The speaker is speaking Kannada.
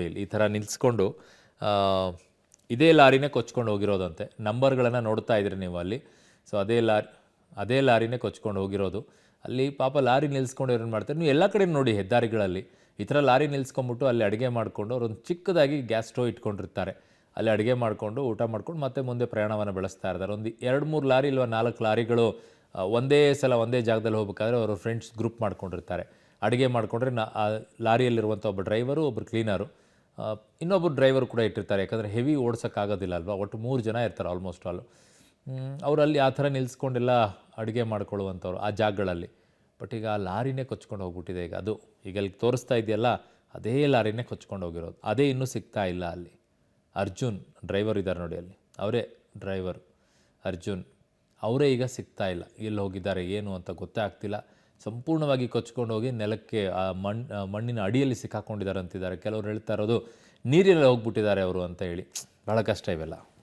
ನೋಡಿ ಇಲ್ಲಿ ಈ ಥರ ನಿಲ್ಲಿಸ್ಕೊಂಡು ಇದೇ ಲಾರಿನೇ ಕೊಚ್ಕೊಂಡು ಹೋಗಿರೋದಂತೆ. ನಂಬರ್ಗಳನ್ನು ನೋಡ್ತಾ ಇದ್ರಿ ನೀವು ಅಲ್ಲಿ. ಸೊ ಅದೇ ಲಾರಿನೇ ಕೊಚ್ಕೊಂಡು ಹೋಗಿರೋದು. ಅಲ್ಲಿ ಪಾಪ ಲಾರಿ ನಿಲ್ಲಿಸ್ಕೊಂಡು ಏನು ಮಾಡ್ತಾರೆ, ನೀವು ಎಲ್ಲ ಕಡೆ ನೋಡಿ ಹೆದ್ದಾರಿಗಳಲ್ಲಿ ಈ ಥರ ಲಾರಿ ನಿಲ್ಲಿಸ್ಕೊಂಬಿಟ್ಟು ಅಲ್ಲಿ ಅಡುಗೆ ಮಾಡಿಕೊಂಡು ಅವರೊಂದು ಚಿಕ್ಕದಾಗಿ ಗ್ಯಾಸ್ ಸ್ಟೋವ್ ಇಟ್ಕೊಂಡಿರ್ತಾರೆ. ಅಲ್ಲಿ ಅಡುಗೆ ಮಾಡಿಕೊಂಡು ಊಟ ಮಾಡ್ಕೊಂಡು ಮತ್ತೆ ಮುಂದೆ ಪ್ರಯಾಣವನ್ನು ಬೆಳೆಸ್ತಾ ಇರ್ತಾರೆ. ಒಂದು 2-3 ಲಾರಿ ಇಲ್ವಾ 4 ಲಾರಿಗಳು ಒಂದೇ ಸಲ ಒಂದೇ ಜಾಗದಲ್ಲಿ ಹೋಗ್ಬೇಕಾದ್ರೆ ಅವರು ಫ್ರೆಂಡ್ಸ್ ಗ್ರೂಪ್ ಮಾಡ್ಕೊಂಡಿರ್ತಾರೆ. ಅಡುಗೆ ಮಾಡಿಕೊಂಡ್ರೆ ಆ ಲಾರಿಯಲ್ಲಿರುವಂಥ ಒಬ್ಬ ಡ್ರೈವರು, ಒಬ್ಬರು ಕ್ಲೀನರು, ಇನ್ನೊಬ್ಬರು ಡ್ರೈವರ್ ಕೂಡ ಇಟ್ಟಿರ್ತಾರೆ. ಯಾಕಂದರೆ ಹೆವಿ ಓಡ್ಸೋಕ್ಕಾಗೋದಿಲ್ಲ ಅಲ್ವಾ. ಒಟ್ಟು 3 ಜನ ಇರ್ತಾರೆ ಆಲ್ಮೋಸ್ಟ್ ಆಲು. ಅವರಲ್ಲಿ ಆ ಥರ ನಿಲ್ಲಿಸ್ಕೊಂಡೆಲ್ಲ ಅಡುಗೆ ಮಾಡ್ಕೊಳ್ಳುವಂಥವ್ರು ಆ ಜಾಗಗಳಲ್ಲಿ. ಬಟ್ ಈಗ ಆ ಲಾರಿನೇ ಕೊಚ್ಕೊಂಡು ಹೋಗ್ಬಿಟ್ಟಿದೆ. ಈಗ ಅಲ್ಲಿ ತೋರಿಸ್ತಾ ಇದೆಯಲ್ಲ, ಅದೇ ಲಾರಿನೇ ಕೊಚ್ಕೊಂಡು ಹೋಗಿರೋದು. ಅದೇ ಇನ್ನೂ ಸಿಗ್ತಾ ಇಲ್ಲ ಅಲ್ಲಿ. ಅರ್ಜುನ್ ಡ್ರೈವರ್ ಇದ್ದಾರೆ ನೋಡಿ ಅಲ್ಲಿ, ಅವರೇ ಡ್ರೈವರು ಅರ್ಜುನ್, ಅವರೇ ಈಗ ಸಿಗ್ತಾ ಇಲ್ಲ. ಎಲ್ಲಿ ಹೋಗಿದ್ದಾರೆ ಏನು ಅಂತ ಗೊತ್ತೇ ಆಗ್ತಿಲ್ಲ. ಸಂಪೂರ್ಣವಾಗಿ ಕೊಚ್ಕೊಂಡು ಹೋಗಿ ನೆಲಕ್ಕೆ ಆ ಮಣ್ಣಿನ ಅಡಿಯಲ್ಲಿ ಸಿಕ್ಕಾಕೊಂಡಿದ್ದಾರೆ ಅಂತಿದ್ದಾರೆ. ಕೆಲವರು ಹೇಳ್ತಾ ಇರೋದು ನೀರಿನಲ್ಲಿ ಹೋಗ್ಬಿಟ್ಟಿದ್ದಾರೆ ಅವರು ಅಂತ ಹೇಳಿ. ಭಾಳ ಕಷ್ಟ ಇವೆಲ್ಲ.